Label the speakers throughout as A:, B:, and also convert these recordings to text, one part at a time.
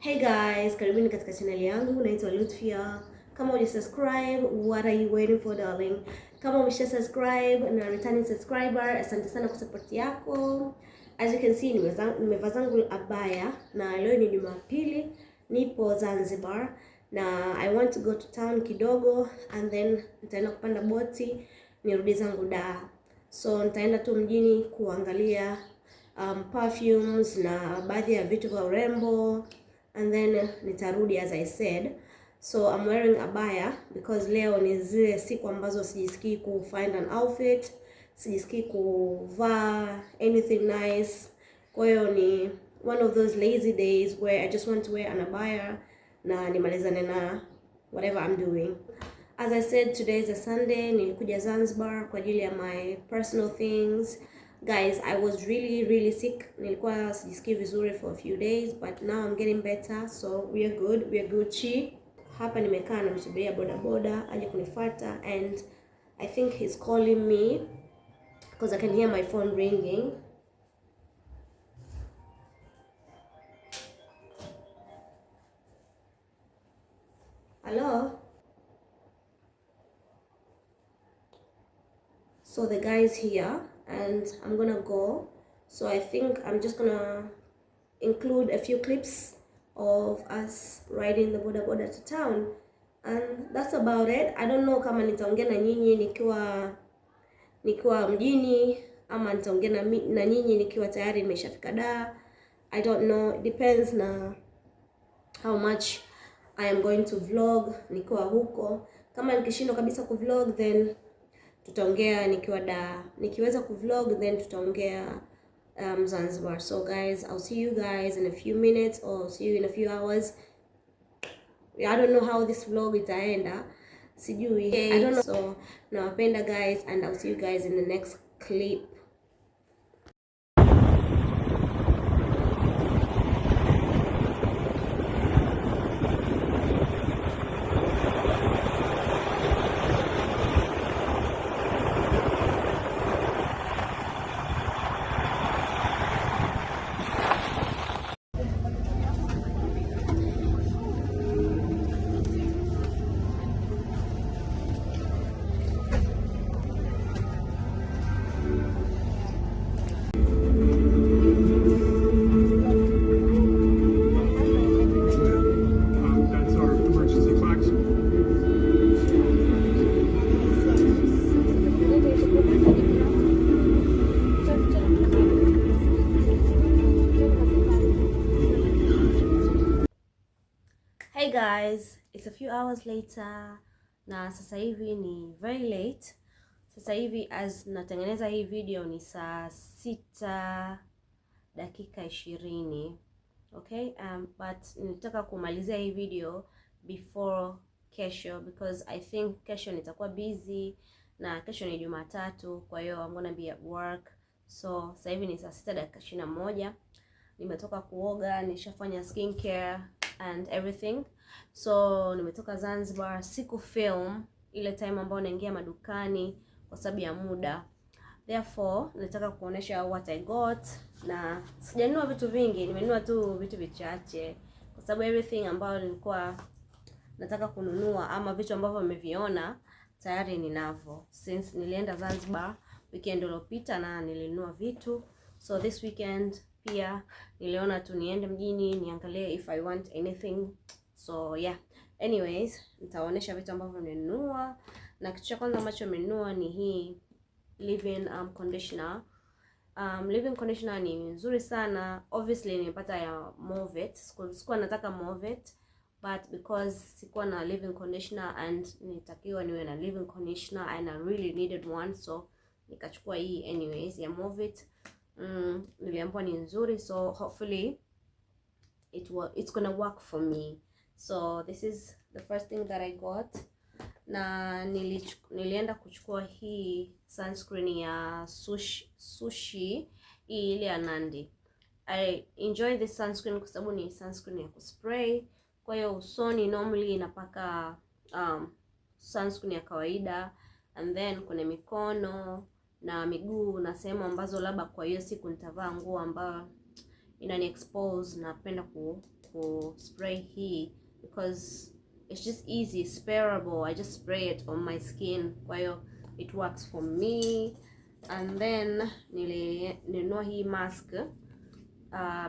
A: Hey guys, karibuni katika channel yangu, naitwa Lutfia. Kama hujasubscribe, what are you waiting for darling? Kama umesha subscribe na returning subscriber, asante sana kwa support yako. As you can see, nimevaa zangu abaya na leo ni Jumapili, nipo Zanzibar na I want to go to town kidogo and then nitaenda kupanda boti nirudi zangu Dar. So nitaenda tu mjini kuangalia perfumes na baadhi ya vitu vya urembo and then nitarudi as I said. So I'm wearing abaya because leo ni zile siku ambazo sijisikii ku find an outfit, sijisikii kuvaa anything nice. Kwa hiyo ni one of those lazy days where I just want to wear an abaya na nimalizane na whatever I'm doing. As I said, today is a Sunday. Nilikuja Zanzibar kwa ajili ya my personal things. Guys, I was really sick. Nilikuwa sijisikii vizuri for a few days, but now I'm getting better, so we are good. We are Gucci. Hapa nimekaa namsubiria boda boda aje kunifuata and I think he's calling me because I can hear my phone ringing. Hello? So the guy's here and I'm gonna go. So I think I'm just gonna include a few clips of us riding the boda boda to town and that's about it. I don't know kama nitaongea na nyinyi nikiwa mjini ama nitaongea na nyinyi nikiwa tayari nimeshafika Dar. I don't know, it depends na how much I am going to vlog nikiwa huko. Kama nikishindwa kabisa kuvlog then tutaongea nikiwa Dar. Nikiweza kuvlog then tutaongea Zanzibar. So guys, I'll see you guys in a few minutes or see you in a few hours. I don't know how this vlog itaenda. Sijui. Okay. I don't know. So nawapenda guys and I'll see you guys in the next clip. Hey guys, it's a few hours later na sasa hivi ni very late. Sasa hivi as natengeneza hii video ni saa 6:20. Okay, but nitaka kumalizia hii video before kesho because I think kesho nitakuwa busy na kesho ni Jumatatu, kwa hiyo I'm gonna be at work. So sasa hivi ni saa 6:21. Nimetoka kuoga, nishafanya skincare and everything. So nimetoka Zanzibar, siku film ile time ambayo naingia madukani kwa sababu ya muda. Therefore, nataka kuonesha what I got na sijanunua vitu vingi, nimenunua tu vitu vichache kwa sababu everything ambayo nilikuwa nataka kununua ama vitu ambavyo nimeviona tayari ninavyo. Since nilienda Zanzibar weekend iliyopita na nilinunua vitu. So this weekend pia niliona tu niende mjini niangalie if I want anything. So yeah. Anyways, nitaonesha vitu ambavyo nimenunua na kitu cha kwanza ambacho nimenunua ni hii leave-in conditioner. Leave-in conditioner ni nzuri sana. Obviously nimepata ya Movet. Sikuwa nataka Movet, but because sikuwa na leave-in conditioner and nitakiwa niwe na leave-in conditioner and I really needed one, so nikachukua hii anyways ya Movet. Niliambiwa ni nzuri, so hopefully it's gonna work for me. So this is the first thing that I got. Na nilienda kuchukua hii sunscreen ya Sushi hii ile ya Nandi. I enjoy this sunscreen kwa sababu ni sunscreen ya kuspray. Kwa hiyo usoni normally inapaka sunscreen ya kawaida and then kwenye mikono na miguu na sehemu ambazo labda kwa hiyo siku nitavaa nguo ambayo inani expose, napenda ku spray hii because it's just easy, spareable. I just spray it on my skin, kwa hiyo it works for me. And then nilinunua hii mask,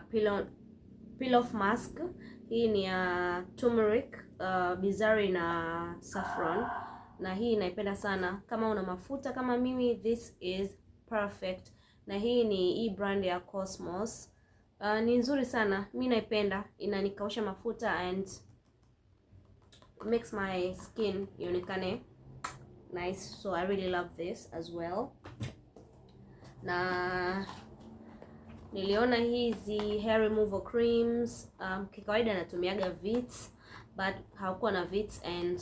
A: peel off mask. Hii ni ya turmeric, bizari na saffron, na hii naipenda sana. Kama una mafuta kama mimi, this is perfect. Na hii brand ya Cosmos. Ni nzuri sana, mimi naipenda, inanikausha mafuta and makes my skin ionekane nice, so I really love this as well. Na niliona hizi hair removal creams, kikawaida natumiaga Vits, but hakuwa na Vits and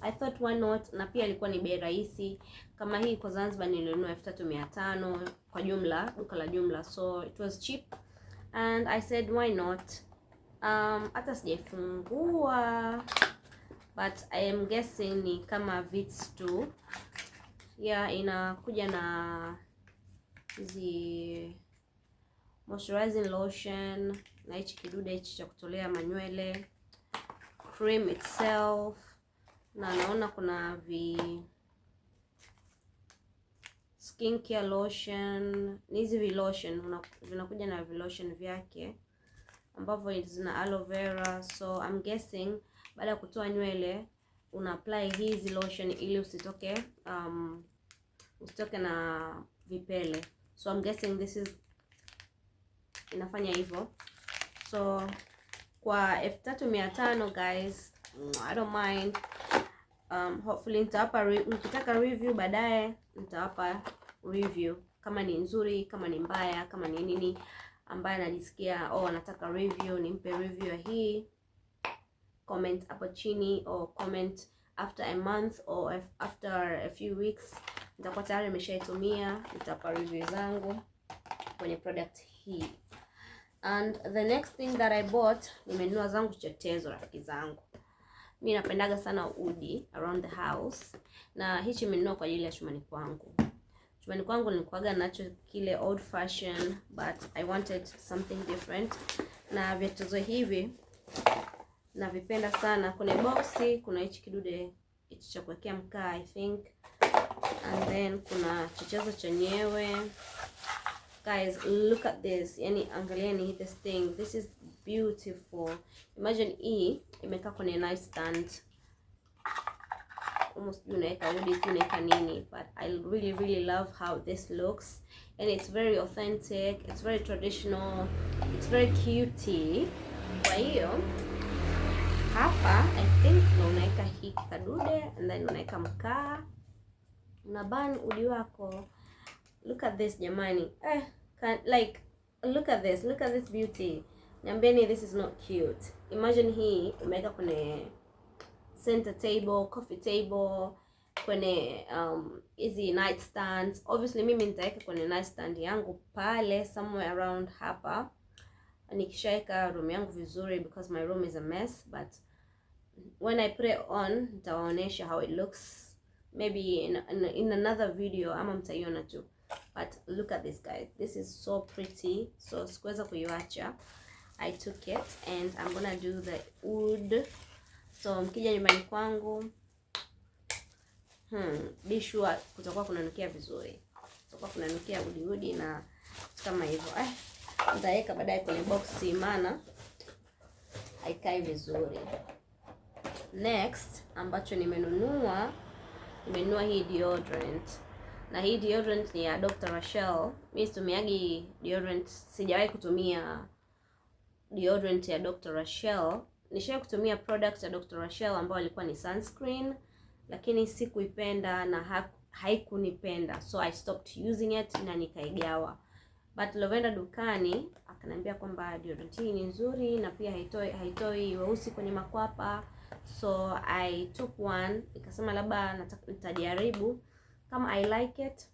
A: I thought why not, na pia ilikuwa ni bei rahisi. Kama hii kwa Zanzibar nilinunua 3500 kwa jumla, duka la jumla, so it was cheap and I said why not. Hata sijaifungua but I am guessing ni kama Vits tu. Yeah, inakuja na hizi moisturizing lotion na hichi kidude hichi cha kutolea manywele, cream itself, na naona kuna skincare lotion. Hizi lotion vinakuja na lotion vyake ambavyo zina aloe vera, so I'm guessing baada ya kutoa nywele una apply hizi lotion ili usitoke na vipele. So I'm guessing this is inafanya hivyo. So kwa 3500 guys, I don't mind. Hopefully nitawapa nikitaka review baadaye, nitawapa review kama ni nzuri, kama ni mbaya, kama ni nini ambaye najisikia nataka review, nimpe review ya hii. Comment hapo chini, or comment after a month or after a few weeks. Nitakuwa tayari nimeshaitumia, nitapa review zangu kwenye product hii. And the next thing that I bought, nimenunua zangu chetezo, rafiki zangu. Mimi napendaga sana udi around the house, na hichi nimenunua kwa ajili ya chumbani kwangu. Chumbani kwangu nilikuwaga nacho kile old fashion, but I wanted something different. Na vyetezo hivi navipenda sana. Kwenye boxi kuna hichi kidude hichi cha kuwekea mkaa I think, and then kuna chetezo chenyewe. Guys, look at this. Yani angalieni this thing. This is beautiful. Imagine hii imekaa kwenye nice stand. Almost unaweka wood, unaweka nini, but I really love how this looks, and it's very authentic, it's very traditional, it's very cute. Kwa hiyo hapa I think unaweka hii kadude and then unaweka mkaa, unaban udi wako. Look at this jamani. Like look at this beauty. Niambieni this is not cute. Imagine hii umeweka kwenye center table, coffee table, kwenye easy night stands. Obviously mimi nitaweka kwenye night stand yangu pale somewhere around hapa, nikishaweka room yangu vizuri because my room is a mess, but when I put it on nitawaonesha how it looks, maybe in another video, ama mtaiona tu. But look at this guys, this is so pretty, so sikuweza kuiacha. I took it and I'm gonna do the wood. So mkija nyumbani kwangu, be sure kutakuwa kunanukia vizuri, kutakuwa kunanukia udi na kama hivyo. Nitaweka baadaye kwenye boxi, maana haikai vizuri. Next ambacho nimenunua hii deodorant. Na hii deodorant ni ya Dr. Rachel. Mimi situmiagi deodorant, sijawahi kutumia deodorant ya Dr. Rachel. Nishawahi kutumia product ya Dr. Rachel ambayo ilikuwa ni sunscreen, lakini sikuipenda na haikunipenda, so I stopped using it na nikaigawa. But Lavenda dukani akaniambia kwamba deodorant hii ni nzuri na pia haitoi weusi kwenye makwapa, so I took one. Nikasema labda nitajaribu, kama I like it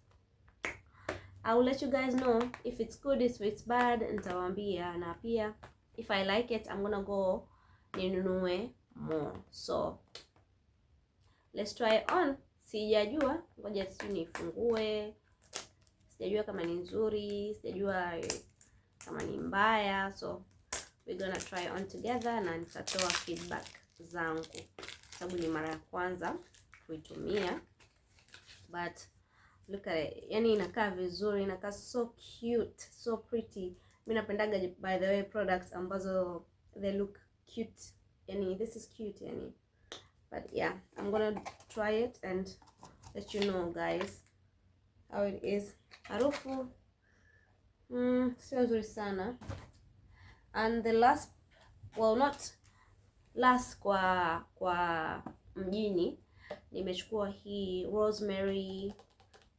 A: I will let you guys know. If it's good, if it's bad, nitawaambia, na pia if I like it I'm gonna go ninunue more. So let's try it on. Sijajua, ngoja nifungue. Sijajua kama ni nzuri, sijajua kama ni mbaya, so we're gonna try on together na nitatoa feedback zangu sababu ni mara ya kwanza kuitumia. But look at it, yani inakaa vizuri, inakaa so cute, so pretty. Mimi napendaga by the way products ambazo they look cute, yani this is cute yani. But yeah, I'm gonna try it and let you know guys how it is. Harufu sio nzuri sana. And the last, well not last kwa mjini, nimechukua hii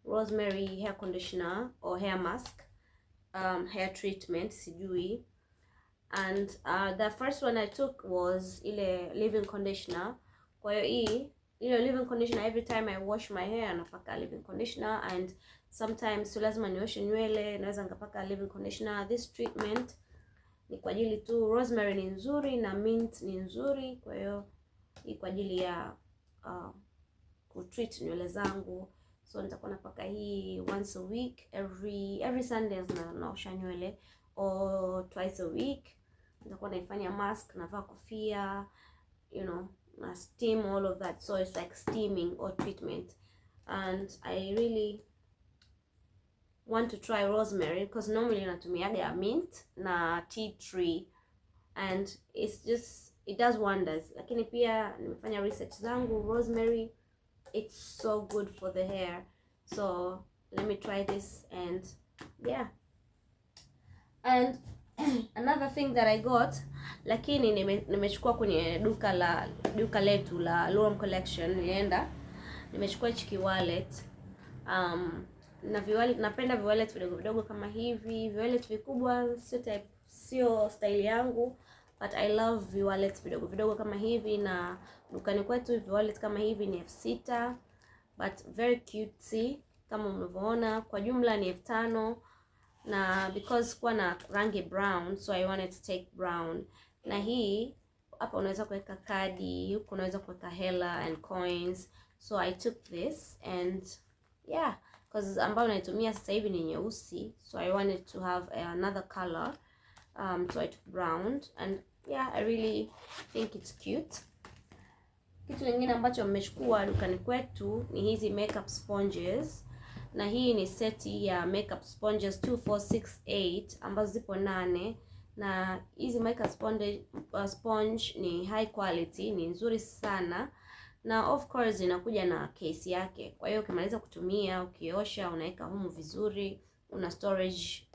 A: rosemary hair conditioner or hair mask, hair treatment sijui. And the first one I took was ile leave-in conditioner. Kwa hiyo hii ile leave-in conditioner, every time I wash my hair napaka leave-in conditioner, and sometimes so lazima nioshe nywele, naweza nikapaka leave-in conditioner. This treatment ni kwa ajili tu, rosemary ni nzuri na mint ni nzuri, kwa hiyo hii kwa ajili ya kutreat nywele zangu. So nitakuwa napaka hii once a week, every Sundays naosha nywele, or twice a week nitakuwa naifanya mask, navaa kofia, you know, na steam, all of that. So it's like steaming or treatment, and I really want to try rosemary because normally natumiaga mint na tea tree and it does wonders, lakini pia nimefanya research zangu, rosemary it's so good for the hair, so let me try this. And yeah, and another thing that I got, lakini nimechukua kwenye duka letu la Luam Collection, nilienda nimechukua hichi wallet. Na wallet, napenda wallet vidogo vidogo kama hivi. Wallet vikubwa sio style yangu, but I love wallet vidogo vidogo kama hivi, na dukani kwetu wallet kama hivi ni 6,000, but very cute kama mnavyoona. Kwa jumla ni 5,000, na because kwa na rangi brown, so I wanted to take brown. Na hii hapa unaweza kuweka kadi, huko unaweza kuweka hela and coins, so I took this. And yeah, because ambayo naitumia sasa hivi ni nyeusi, so I wanted to have another color, so I took brown. And yeah, I really think it's cute. Kitu kingine ambacho nimechukua dukani kwetu ni hizi makeup sponges, na hii ni seti ya makeup sponges 2468 ambazo zipo 8, na hizi makeup sponge ni high quality, ni nzuri sana, na of course inakuja na case yake. Kwa hiyo ukimaliza kutumia, ukiosha, unaweka humu vizuri, una storage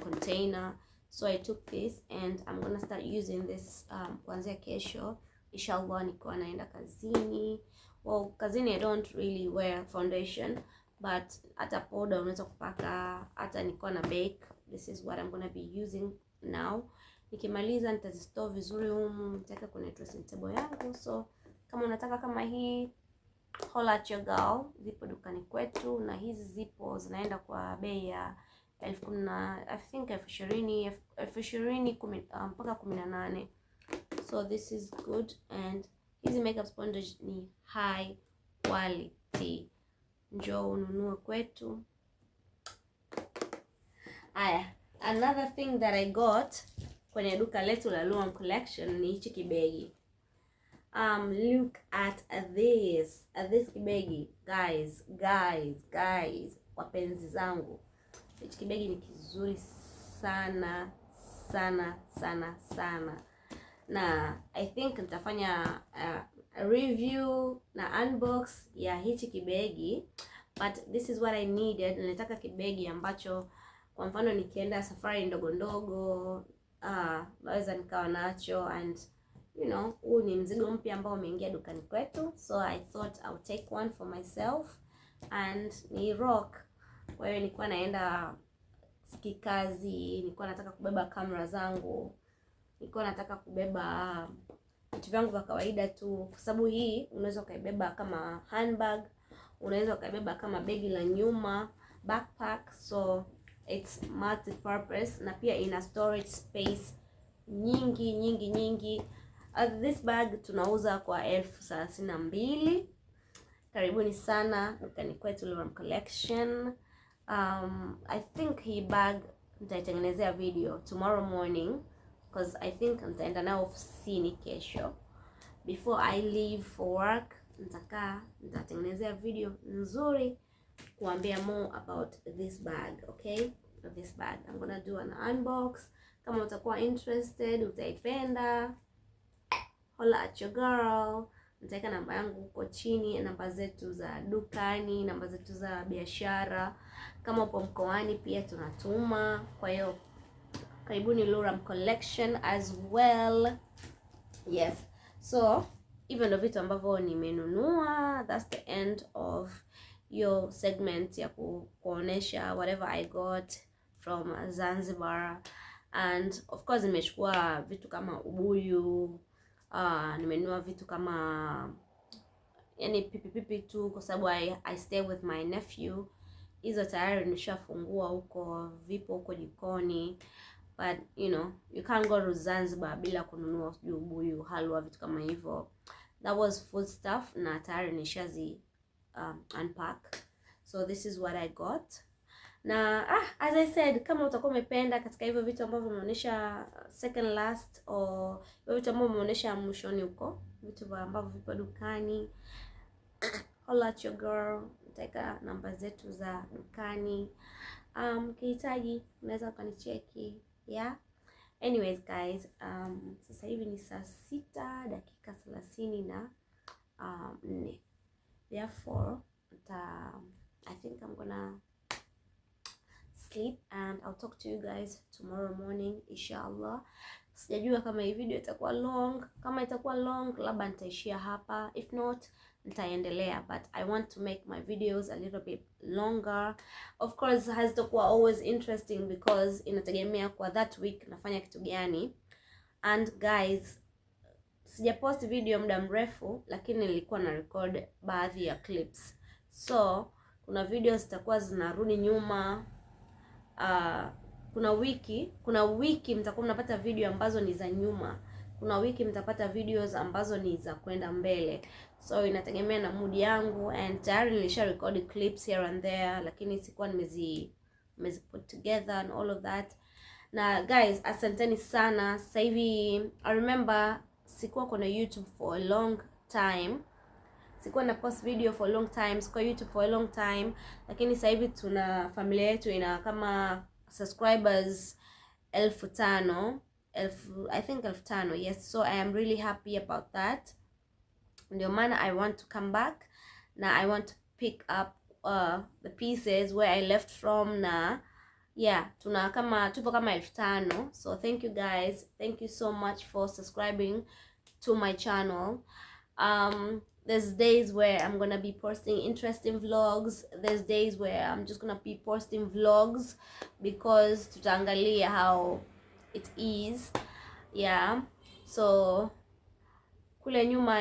A: container. So I took this and I'm gonna start using this kuanzia kesho inshallah, nikiwa naenda kazini. Well, kazini I don't really wear foundation, but hata powder unaweza kupaka, hata nikiwa na bake. This is what I'm gonna be using now. Nikimaliza nitazistore vizuri humu, nitaweka kwenye dressing table yangu. So kama unataka kama hii, holla at your girl, zipo dukani kwetu, na hizi zipo zinaenda kwa bei ya 10,000, I think 20,000 mpaka 18. So this is good, and hizi makeup sponges ni high quality, njoo ununue kwetu. Another thing that I got kwenye duka letu la Luam Collection ni hichi kibegi. Look at this kibegi guys, wapenzi zangu, hichi kibegi ni kizuri sana sana sana sana, na I think nitafanya a review na unbox ya hichi kibegi. But this is what I needed. Nilitaka kibegi ambacho kwa mfano nikienda safari ndogo ndogo naweza nikawa nacho, and you know, huu ni mzigo mpya ambao umeingia dukani kwetu, so I thought I'll take one for myself and ni rock. Kwa hiyo nilikuwa naenda kikazi, nilikuwa nataka kubeba kamera zangu, nilikuwa nataka kubeba vitu vyangu vya kawaida tu, kwa sababu hii unaweza ukaibeba kama handbag, unaweza ukaibeba kama begi la nyuma, backpack, so it's multi purpose, na pia ina storage space nyingi. This bag tunauza kwa 32,000. Karibuni sana dukani kwetu Luam Collection. I think hii bag nitaitengenezea video tomorrow morning, because I think nitaenda nao ofisini kesho. Before I leave for work, nitatengenezea video nzuri kuambia more about this bag, okay? This bag I'm gonna do an unbox. Kama utakuwa interested, utaipenda, holla at your girl. Nitaweka namba yangu huko chini, namba zetu za dukani, namba zetu za biashara. Kama upo mkoani pia tunatuma. Kwa hiyo karibuni Luram Collection as well. Yes. So, even the vitu ambavyo nimenunua, that's the end of your segment ya kuonesha whatever I got from Zanzibar. And of course nimechukua vitu kama ubuyu, nimenunua vitu kama yani pipi tu kwa sababu I stay with my nephew. Hizo tayari nishafungua huko, vipo huko jikoni. But you know, you can't go to Zanzibar bila kununua ubuyu, halwa, vitu kama hivyo. That was food stuff na tayari nishazi unpack. So this is what I got. Na as I said, kama utakuwa umependa katika hivyo vitu ambavyo umeonyesha second last, or hivyo vitu ambavyo umeonyesha mwishoni huko, vitu ambavyo vipo dukani, holla at your girl. Nitaweka namba zetu za dukani. Ukihitaji unaweza ukanicheki. Yeah. Anyways guys, sasa hivi ni saa 6:34. Therefore, I think I'm gonna sleep and I'll talk to you guys tomorrow morning inshallah. Sijajua kama hii video itakuwa long. Kama itakuwa long, labda nitaishia hapa. If not, nitaendelea, but I want to make my videos a little bit longer. Of course, hazitakuwa always interesting because inategemea kwa that week nafanya kitu gani. And guys, sijapost video muda mrefu, lakini nilikuwa na record baadhi ya clips. So, kuna videos zitakuwa zinarudi nyuma. Kuna wiki mtakuwa mnapata video ambazo ni za nyuma. Kuna wiki mtapata videos ambazo ni za kwenda mbele. So inategemea na mood yangu, and tayari nilisha record clips here and there, lakini sikuwa nimezi put together and all of that. Na guys, asanteni sana. Sasa hivi I remember sikuwa kuna YouTube for a long time. Sikuwa na post video for a long time, sikuwa YouTube for a long time, lakini sasa hivi tuna familia yetu ina kama subscribers 5,000, I think 5,000. Yes, so I am really happy about that. Ndio maana I want to come back na I want to pick up the pieces where I left from. Na yeah, tupo kama 5,000. So thank you guys, thank you so much for subscribing to my channel. There's days where I'm gonna be posting interesting vlogs. There's days where I'm just gonna be posting vlogs because tutaangalia how it is. Yeah. So kule nyuma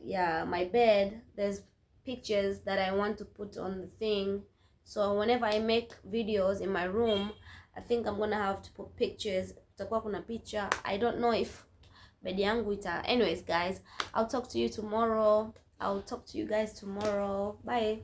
A: ya my bed, there's pictures that I want to put on the thing. So whenever I make videos in my room, I think I'm gonna have to put pictures. Tutakuwa kuna picture. I don't know if bedi yangu ita. Anyways guys, I'll talk to you tomorrow. I'll talk to you guys tomorrow. Bye.